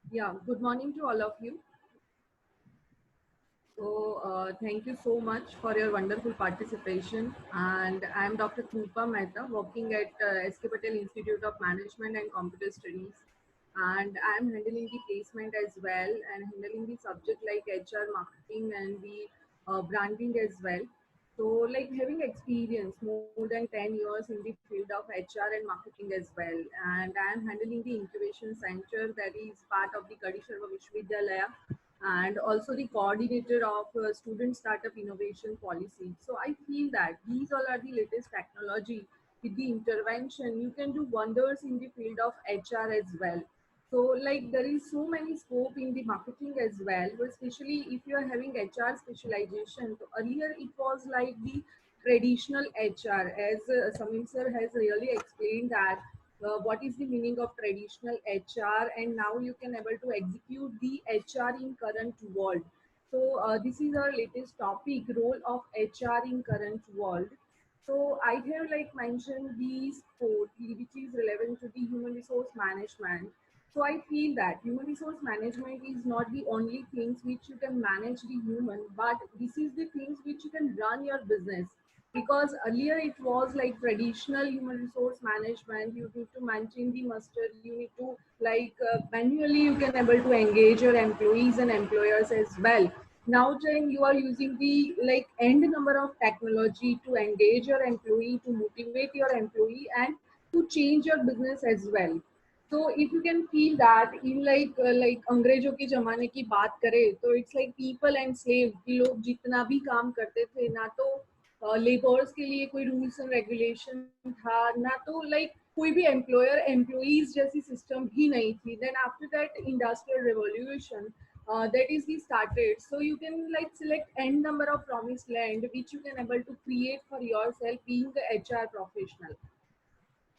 Yeah, good morning to all of you. Thank you so much for your wonderful participation. And I'm Dr. Krupa Mehta, working at SK Patel Institute of Management and Computer Studies. And I'm handling the placement as well and handling the subject like HR, marketing, and the branding as well. So, like having experience more than 10 years in the field of HR and marketing as well. And I'm handling the incubation center that is part of the Kadi Sharma Vishwavidyalaya and also the coordinator of student startup innovation policy. So I feel that these all are the latest technology. With the intervention you can do wonders in the field of HR as well. So like there is so many scope in the marketing as well, but especially if you are having HR specialization. So earlier it was like the traditional HR, as Samim sir has really explained that what is the meaning of traditional HR, and now you can able to execute the HR in current world. So this is our latest topic, role of HR in current world. So I have like mentioned the sport which is relevant to the human resource management. So I feel that human resource management is not the only things which you can manage the human, but this is the things which you can run your business. Because earlier it was like traditional human resource management, you need to maintain the muster, you need to like manually you can able to engage your employees and employers as well. Now then you are using the like end number of technology to engage your employee, to motivate your employee, and to change your business as well. So if you can feel that in like अंग्रेजों के जमाने की बात करें तो it's like people and slave कि लोग जितना भी काम करते थे ना तो लेबर्स के लिए कोई रूल्स एंड रेगुलेशन था ना तो लाइक कोई भी एम्प्लॉयर एम्प्लॉइज जैसी सिस्टम भी नहीं थी. Then after that industrial revolution that is the started, so you can like select n number of promised land which you can able to create for yourself being the HR professional.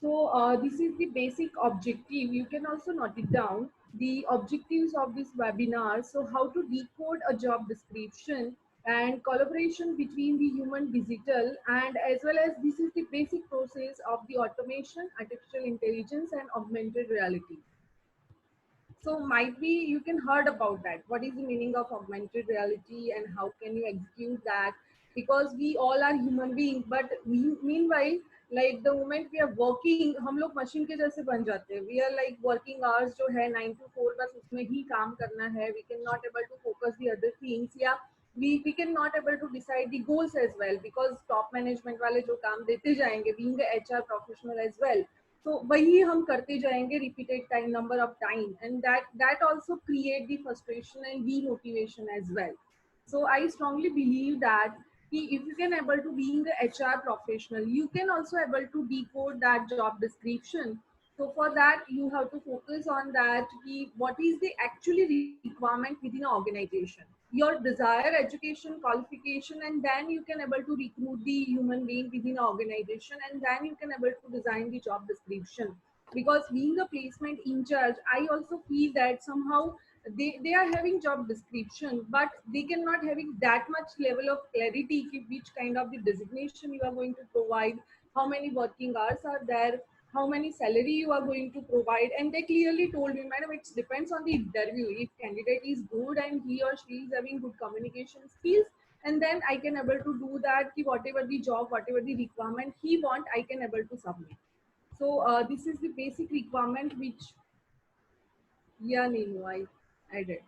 So this is the basic objective. You can also note it down. The objectives of this webinar. So how to decode a job description and collaboration between the human digital, and as well as this is the basic process of the automation, artificial intelligence and augmented reality. So might be you can heard about that. What is the meaning of augmented reality and how can you execute that? Because we all are human beings, but we, meanwhile, like the moment we are working, हम लोग machine के जैसे बन जाते हैं. We are like working hours जो है 9 to 4 बस उसमें ही काम करना है. We cannot able to focus the other things. या we can not able to decide the goals as well because top management वाले जो काम देते जाएंगे, being the HR professional as well, तो वही हम करते जाएंगे repeated time number of time, and that also create the frustration and demotivation as well. So I strongly believe that if you can able to being the HR professional, you can also able to decode that job description. So for that you have to focus on that what is the actually requirement within an organization, your desired education qualification, and then you can able to recruit the human being within an organization, and then you can able to design the job description. Because being a placement in charge, I also feel that somehow they are having job description but they cannot having that much level of clarity which kind of the designation you are going to provide, how many working hours are there, how many salary you are going to provide. And they clearly told me, madam, it depends on the interview. If candidate is good and he or she is having good communication skills, and then I can able to do that ki whatever the job, whatever the requirement he want, I can able to submit. So this is the basic requirement which, yeah, Ninu, I did.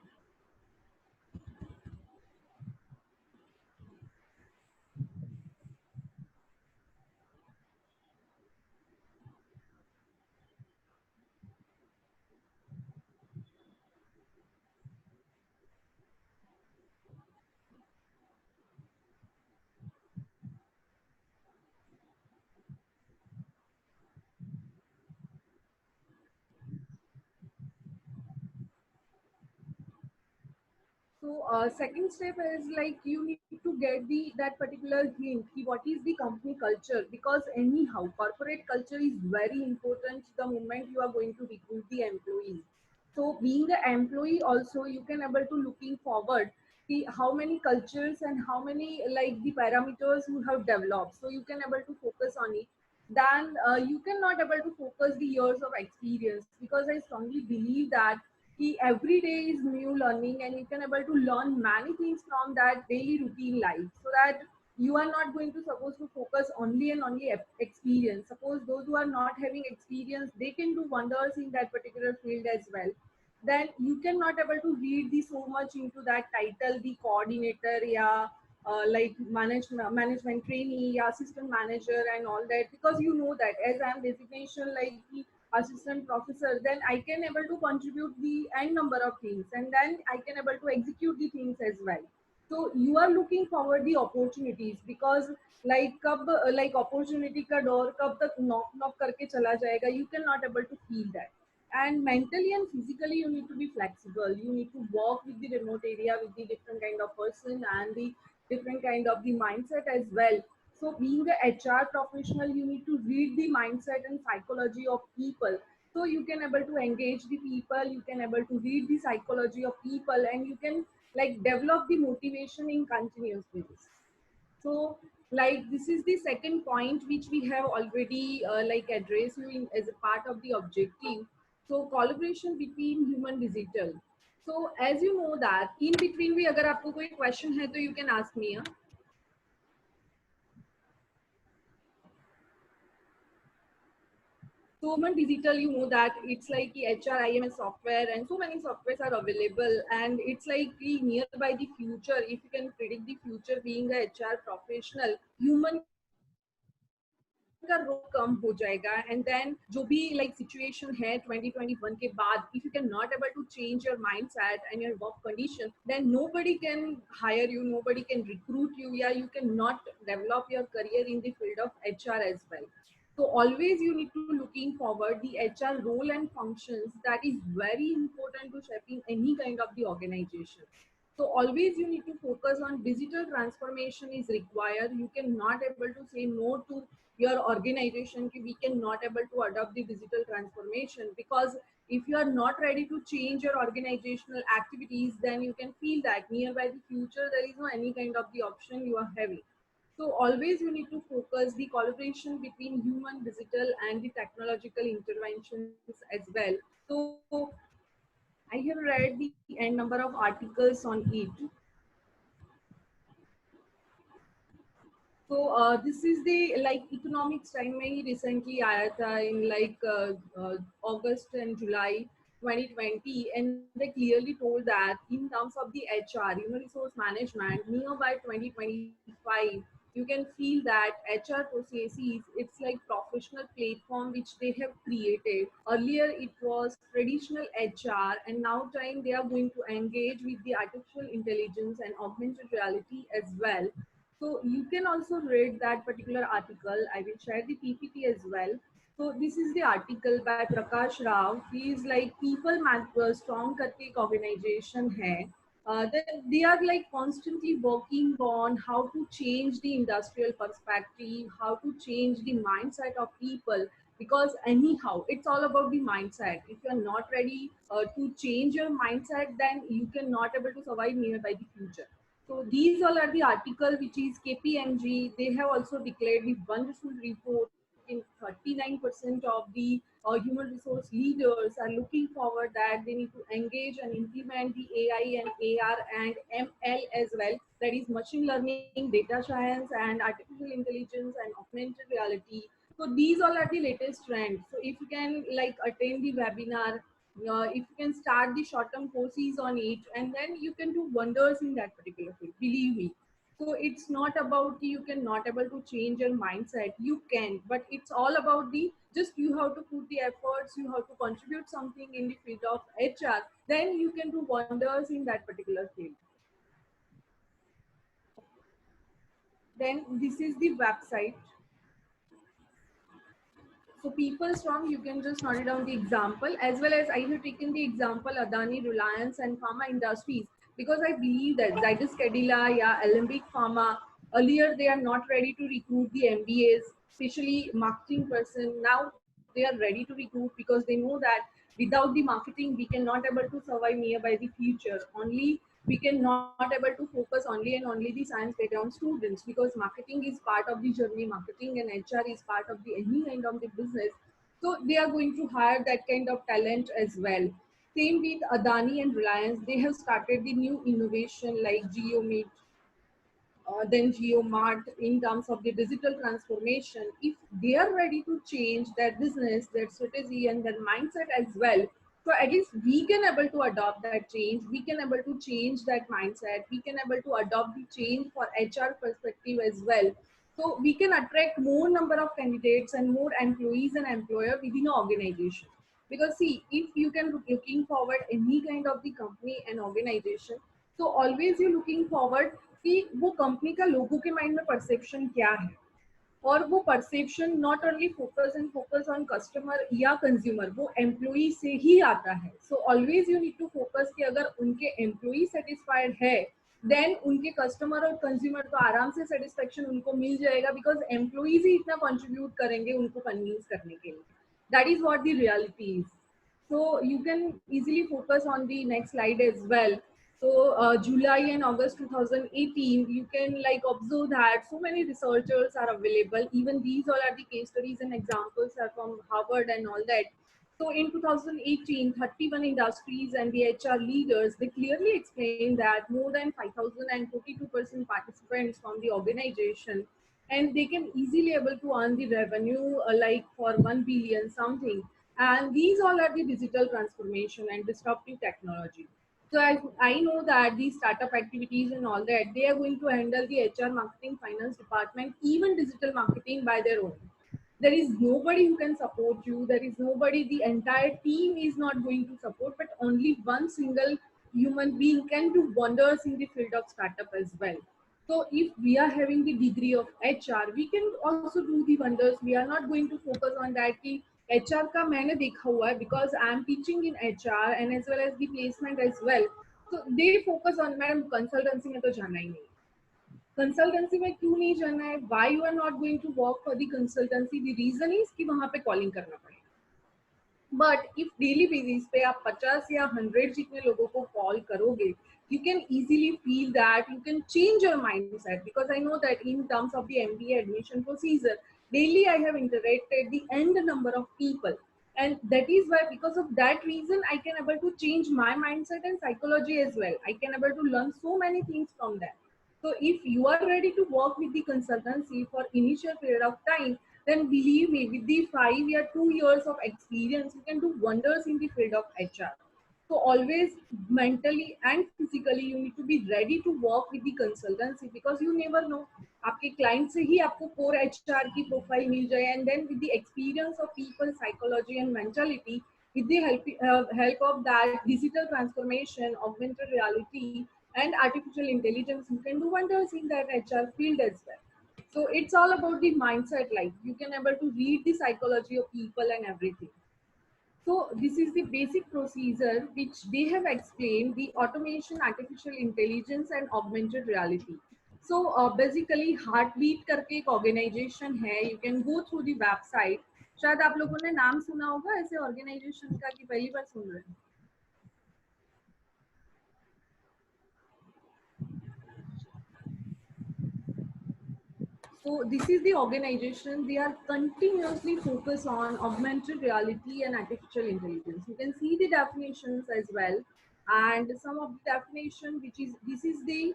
So second step is like you need to get the that particular hint ki what is the company culture, because anyhow corporate culture is very important the moment you are going to recruit the employees. So being the employee also you can able to looking forward ki how many cultures and how many like the parameters you have developed. So you can able to focus on it. Then you cannot able to focus the years of experience, because I strongly believe that every day is new learning, and you can able to learn many things from that daily routine life, so that you are not going to supposed to focus only and only experience. Suppose those who are not having experience, they can do wonders in that particular field as well. Then you cannot able to read the so much into that title, the coordinator, yeah, like management trainee, yeah, assistant manager and all that, because you know that as I am designation like the assistant professor, then I can able to contribute the n number of things, and then I can able to execute the things as well. So you are looking forward the opportunities, because like कब like opportunity का door कब तक knock knock करके चला जाएगा, you cannot able to feel that. And mentally and physically you need to be flexible, you need to work with the remote area with the different kind of person and the different kind of the mindset as well. So being a HR professional, you need to read the mindset and psychology of people, so you can able to engage the people, you can able to read the psychology of people, and you can like develop the motivation in continuous basis. So like this is the second point which we have already like addressed you in, as a part of the objective. So collaboration between human digital. So as you know that in between भी अगर आपको कोई question है तो you can ask me. So human digital, you know that it's like the HRIMS software and so many softwares are available, and it's like the nearby the future. If you can predict the future being a HR professional, human का role कम हो जाएगा, and then जो भी like situation है 2021 के बाद, if you can not able to change your mindset and your work condition, then nobody can hire you, nobody can recruit you, yeah, you cannot develop your career in the field of HR as well. So always you need to looking forward the HR role and functions, that is very important to shaping any kind of the organization. So always you need to focus on digital transformation is required. You cannot able to say no to your organization ki we cannot able to adopt the digital transformation, because if you are not ready to change your organizational activities, then you can feel that nearby the future there is no any kind of the option you are having. So always you need to focus the collaboration between human, digital and the technological interventions as well. So I have read the n number of articles on it. So this is the like economics time में ही recently आया था in like August and July 2020, and they clearly told that in terms of the HR, human resource management, near by 2025, you can feel that HR processes, it's like professional platform which they have created. Earlier it was traditional HR, and now time they are going to engage with the artificial intelligence and augmented reality as well. So you can also read that particular article. I will share the PPT as well. So this is the article by Prakash Rao. He is like people strong करके एक organization है. They are like constantly working on how to change the industrial perspective, how to change the mindset of people. Because anyhow, it's all about the mindset. If you are not ready to change your mindset, then you cannot able to survive nearby the future. So these all are the article which is KPMG. They have also declared the wonderful report in 39% of the human resource leaders are looking forward that they need to engage and implement the AI and AR and ML as well. That is machine learning, data science, and artificial intelligence and augmented reality. So these all are the latest trends. So if you can like attend the webinar, if you can start the short-term courses on it, and then you can do wonders in that particular field, believe me. So it's not about you can not able to change your mindset, you can, but it's all about the just you have to put the efforts, you have to contribute something in the field of HR, then you can do wonders in that particular field. Then this is the website. So people strong, you can just note it down the example, as well as I have taken the example Adani, Reliance and pharma industries, because I believe that Zydus Cadila, yeah, Alembic Pharma, earlier they are not ready to recruit the MBAs, especially marketing person. Now they are ready to recruit because they know that without the marketing, we cannot able to survive nearby the future. Only we cannot able to focus only and only the science background students, because marketing is part of the journey, marketing and HR is part of the any kind of the business. So they are going to hire that kind of talent as well. Same with Adani and Reliance. They have started the new innovation like GeoMeet, then GeoMart in terms of the digital transformation. If they are ready to change their business, their strategy, and their mindset as well, so at least we can able to adopt that change. We can able to change that mindset. We can able to adopt the change for HR perspective as well. So we can attract more number of candidates and more employees and employer within an organization. Because see, if you can looking forward any kind of the company and organization, so always you looking forward कि वो company का लोगों के mind में perception क्या है, और वो perception not only focus on customer या कंज्यूमर, वो एम्प्लॉई से ही आता है. So always you need to focus कि अगर उनके एम्प्लॉई सेटिस्फाइड है, देन उनके कस्टमर और कंज्यूमर को आराम से सेटिस्फेक्शन उनको मिल जाएगा, बिकॉज एम्प्लॉइज ही इतना कंट्रीब्यूट करेंगे उनको कन्विंस करने के लिए. That is what the reality is. So you can easily focus on the next slide as well. So July and August 2018, you can like observe that so many researchers are available. Even these all are the case studies and examples are from Harvard and all that. So in 2018, 31 industries and the HR leaders, they clearly explained that more than 5,042% participants from the organization, and they can easily able to earn the revenue like for 1 billion something. And these all are the digital transformation and disruptive technology. So I know that these startup activities and all that, they are going to handle the HR, marketing, finance department, even digital marketing by their own. There is nobody who can support you. There is nobody, the entire team is not going to support, but only one single human being can do wonders in the field of startup as well. So if we are having the degree of HR, we can also do the wonders. We are not going to focus on that कि HR का मैंने देखा हुआ है, because I am teaching in HR and as well as the placement as well. So they focus on madam consultancy में तो जाना ही नहीं. कंसल्टेंसी में क्यों नहीं जाना है? Why you are not going to work for the consultancy? The reason is कि वहां पे कॉलिंग करना पड़ेगा. बट इफ डेली बेसिस पे आप 50 या 100 जितने लोगों को कॉल करोगे, you can easily feel that you can change your mindset, because I know that in terms of the MBA admission procedure, daily I have interacted the end number of people, and that is why, because of that reason, I can able to change my mindset and psychology as well. I can able to learn so many things from that. So if you are ready to work with the consultancy for initial period of time, then believe me, with the 5 or 2 years of experience, you can do wonders in the field of HR. So always mentally and physically, you need to be ready to work with the consultancy, because you never know. आपके client से ही आपको core HR की profile मिल जाए, and then with the experience of people psychology and mentality, with the help of that digital transformation, augmented reality, and artificial intelligence, you can do wonders in that HR field as well. So it's all about the mindset. Like you can able to read the psychology of people and everything. So this is the basic procedure which they have explained: the automation, artificial intelligence, and augmented reality. So basically Heartbeat करके एक organization है. You can go through the website. शायद आप लोगों ने नाम सुना होगा ऐसे organization का, कि पहली बार सुन रहे हैं? So this is the organization. They are continuously focused on augmented reality and artificial intelligence. You can see the definitions as well, and some of the definition, which is, this is the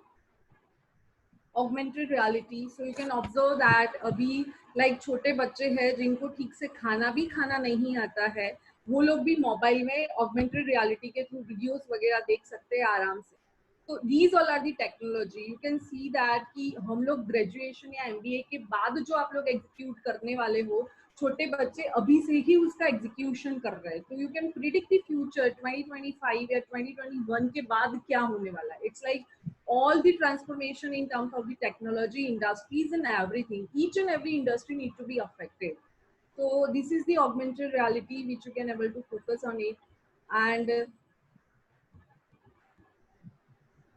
augmented reality. So you can observe that अभी like छोटे बच्चे हैं जिनको ठीक से खाना भी खाना नहीं आता है, वो लोग भी मोबाइल में augmented reality के थ्रू वीडियोस वगैरह देख सकते हैं आराम से. तो these all are the technology. You can see that कि हम लोग ग्रेजुएशन या MBA के बाद जो आप लोग एग्जीक्यूट करने वाले हो, छोटे बच्चे अभी से ही उसका एग्जीक्यूशन कर रहे हैं. तो you can predict the future 2025 या 2021 के बाद क्या होने वाला है. It's like all the transformation in terms of the technology, industries, and everything. Each and every industry need to be affected. So this is the augmented reality which you can able to focus on it. And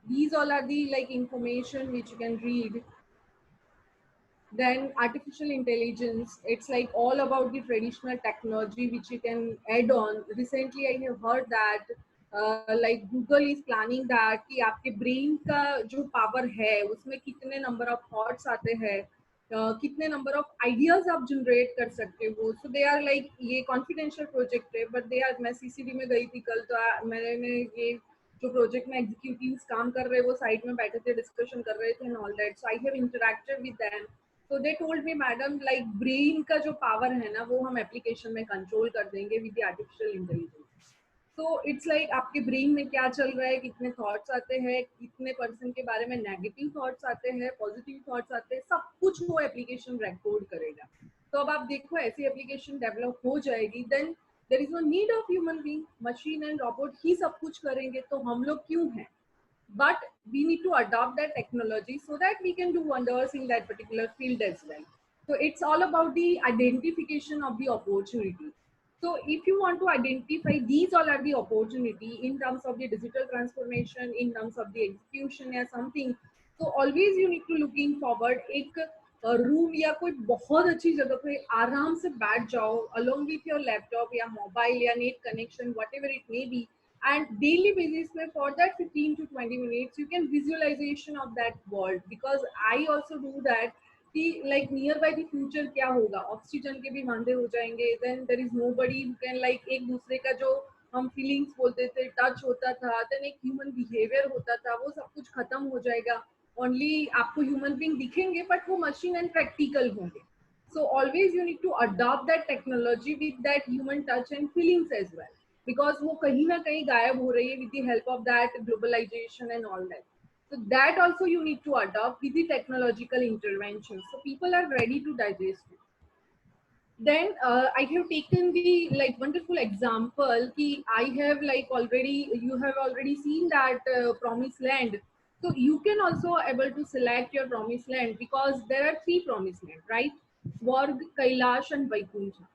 these all are the like information which you can read. Then artificial intelligence, it's like all about the traditional technology which you can add on. Recently I have heard that like Google is planning that कि आपके brain का जो power है उसमें कितने number of thoughts आते हैं, कितने नंबर ऑफ आइडियाज आप जनरेट कर सकते हो. सो दे आर लाइक, ये कॉन्फिडेंशियल प्रोजेक्ट है बट दे आर, मैं सीसीडी में गई थी कल, तो मैंने ये जो प्रोजेक्ट में एग्जीक्यूटिव्स काम कर रहे हैं वो साइड में बैठे थे, डिस्कशन कर रहे थे and all that. So I have interacted with them. So they told me, madam like brain का जो पावर है ना वो हम एप्लीकेशन में कंट्रोल कर देंगे विद द आर्टिफिशियल इंटेलिजेंस. तो इट्स लाइक आपके ब्रेन में क्या चल रहा है, कितने थॉट्स आते हैं, कितने पर्सन के बारे में नेगेटिव थॉट्स आते हैं, पॉजिटिव थॉट्स आते हैं, सब कुछ वो एप्लीकेशन रिकॉर्ड करेगा. तो अब आप देखो ऐसी एप्लीकेशन डेवलप हो जाएगी, then there is no need of human being. Machine and robot ही सब कुछ करेंगे तो हम लोग क्यों हैं. But we need to adopt that technology so that we can do wonders in that particular field as well. So it's all about the identification of the opportunity. So if you want to identify, these all are the opportunity in terms of the digital transformation, in terms of the execution or something. So always you need to looking forward. एक room या कोई बहुत अच्छी जगह पे आराम से बैठ जाओ along with your laptop या मोबाइल या net connection, whatever it may be, and daily basis में for that 15 to 20 minutes you can visualization of that world. Because I also do that कि like near by the future क्या होगा, oxygen के भी वांदे हो जाएंगे, then there is nobody who can like, एक दूसरे का जो हम फीलिंग्स बोलते थे, टच होता था, देन एक ह्यूमन बिहेवियर होता था, वो सब कुछ खत्म हो जाएगा. ओनली आपको ह्यूमन बीइंग दिखेंगे बट वो मशीन एंड प्रैक्टिकल होंगे. So always you need to adopt that technology with that human touch and feelings as well, because वो कहीं ना कहीं गायब हो रही है with the help of that globalization and all that. So that also you need to adopt with the technological intervention. So people are ready to digest it. Then I have taken the like wonderful example ki I have like already, you have already seen that promised land. So you can also able to select your promised land, because there are three promised land, right? Swarg, Kailash and Vaikuntha.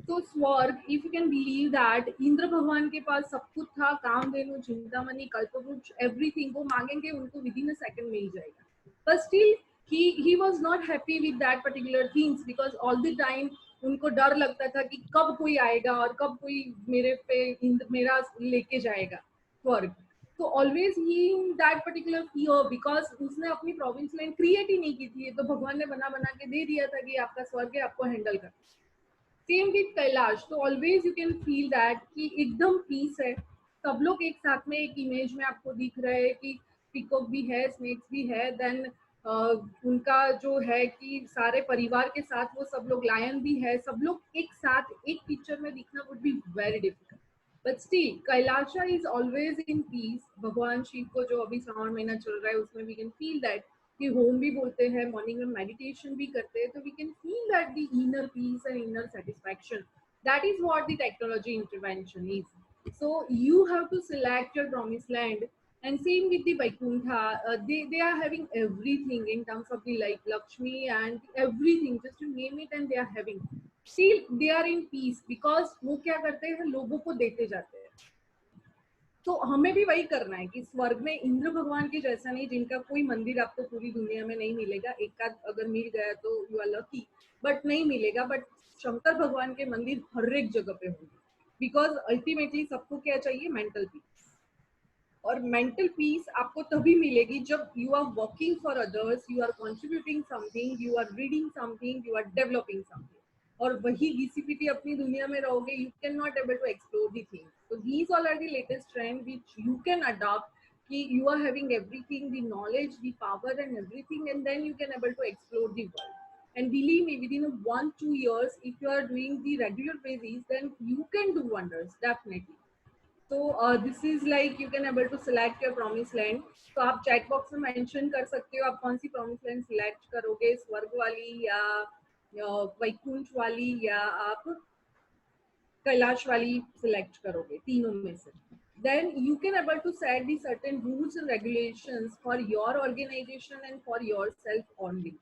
तो स्वर्ग, if you can believe that, Indra भगवान के पास सब कुछ था, कामधेनु, चिंतामणि, कल्पवृक्ष, everything वो मांगेंगे उनको विद इन अ सेकंड मिल जाएगा. But still he was not happy with that particular things, because all the time उनको डर लगता था कि कब कोई आएगा और कब कोई मेरे पे मेरा लेके जाएगा स्वर्ग. तो always he in that particular fear, because उसने अपनी प्रोविंस लाइन क्रिएट ही नहीं की थी, तो भगवान ने बना बना के दे दिया था कि आपका स्वर्ग है, आपको हैंडल कर. Same with Kailash. तो always you can feel that कि एकदम पीस है, सब लोग एक साथ में एक इमेज में आपको दिख रहे हैं कि पिकॉक भी है, स्नेक्स भी है, देन उनका जो है कि सारे परिवार के साथ वो सब लोग, लायन भी है, सब लोग एक साथ एक पिक्चर में दिखना would be very difficult. But still Kailasa is always in peace. भगवान शिव को जो अभी श्रावण महीना चल रहा है उसमें वी कैन फील दैट कि होम भी बोलते हैं, मॉर्निंग में मेडिटेशन भी करते हैं, तो we can feel that the inner peace and inner satisfaction. That is what the technology intervention is. So you have to select your promised land. And same with the Vaikuntha, they are having everything in terms of the like Lakshmi and everything, just to name it, and they are having. Still they are in peace, because वो क्या करते हैं, लोगों को देते जाते हैं. तो हमें भी वही करना है कि स्वर्ग में इंद्र भगवान के जैसा नहीं, जिनका कोई मंदिर आपको पूरी दुनिया में नहीं मिलेगा, एक आध अगर मिल गया तो यू आर लकी, बट नहीं मिलेगा. बट शंकर भगवान के मंदिर हर एक जगह पे होंगे, बिकॉज अल्टीमेटली सबको क्या चाहिए, मेंटल पीस. और मेंटल पीस आपको तभी मिलेगी जब you are working for others, you are contributing something, you are reading something, you are developing something. और वही घिसी अपनी दुनिया में रहोगे, you can not able to explore the things. So these all are the latest trend which you can adopt. You are having everything, the knowledge, the power and everything, and then you can able to explore the world. And believe me, within 1-2 years, if you are doing the regular basis, then you can do wonders, definitely. So this is like you can able to select your promised land. तो आप chat box में mention कर सकते हो आप कौन सी promised land select करोगे, स्वर्ग वाली या वैकुंठ वाली या आप कैलाश वाली सिलेक्ट करोगे, तीनों में से. Then you can able to set the certain rules and regulations for your organization and for yourself only.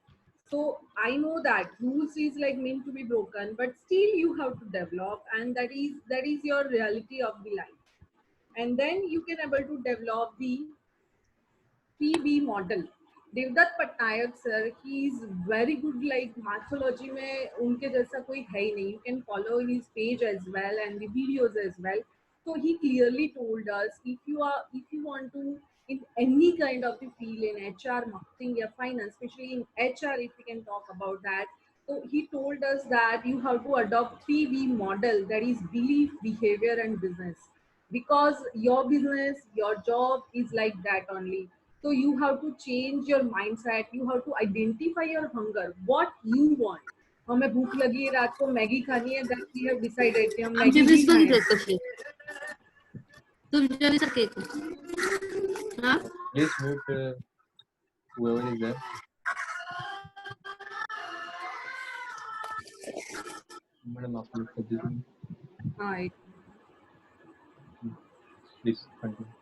So I know that rules is like meant to be broken, but still you have to develop, and that is your reality of the life. And then you can able to develop the PB model. Devdutt Pattanaik sir, he is very good, like mythology में उनके जैसा कोई है ही नहीं. You can follow his page as well and the videos as well. So he clearly told us, if you want to in any kind of the field, in HR, marketing, or finance, especially in HR, if we can talk about that. So he told us that you have to adopt 3V model, that is belief, behavior, and business, because your business, your job is like that only. So you have to change your mindset. You have to identify your hunger, what you want. हमें भूख लगी है, रात को Maggi खानी है, that we have decided कि हम आमचे मैगी ही बिस्कुट खाएंगे. देत कशी तुमच्या विसर केक हाँ Please mute whoever is there. Madam, आप लोग कर दीजिए. हाँ, Please continue.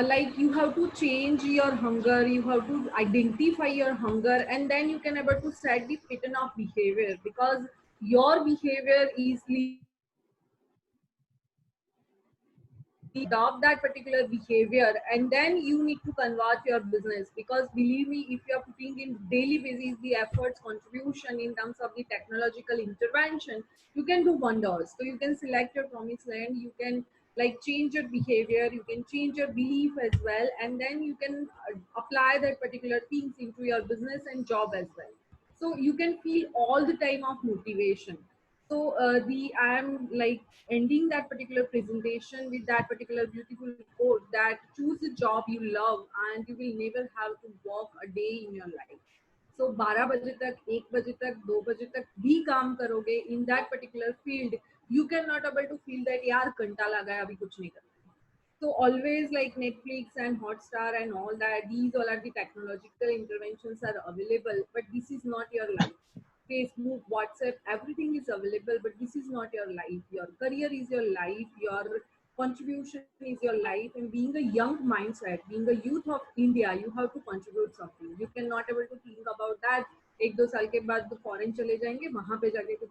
Like you have to change your hunger, you have to identify your hunger, and then you can able to set the pattern of behavior, because your behavior is adopt that particular behavior, and then you need to convert your business. Because believe me, if you are putting in daily basis the efforts, contribution in terms of the technological intervention, you can do wonders. So you can select your promised land, you can like change your behavior, you can change your belief as well, and then you can apply that particular things into your business and job as well. So you can feel all the time of motivation. So the I'm like ending that particular presentation with that particular beautiful quote, that choose a job you love and you will never have to work a day in your life. So 12 बजे तक, 1 बजे तक, 2 बजे तक भी काम करोगे in that particular field, you cannot able to feel that यार घंटा लगा है अभी कुछ नहीं करना. So always like Netflix and Hotstar and all that, these all are the technological interventions are available, but this is not your life. Facebook, WhatsApp, everything is available, but this is not your life. Your career is your life, your contribution is your life, and being a young mindset, being a youth of India, you have to contribute something. You cannot able to think about that. एक दो साल के बाद foreign चले जाएंगे, वहां पे जाके कुछ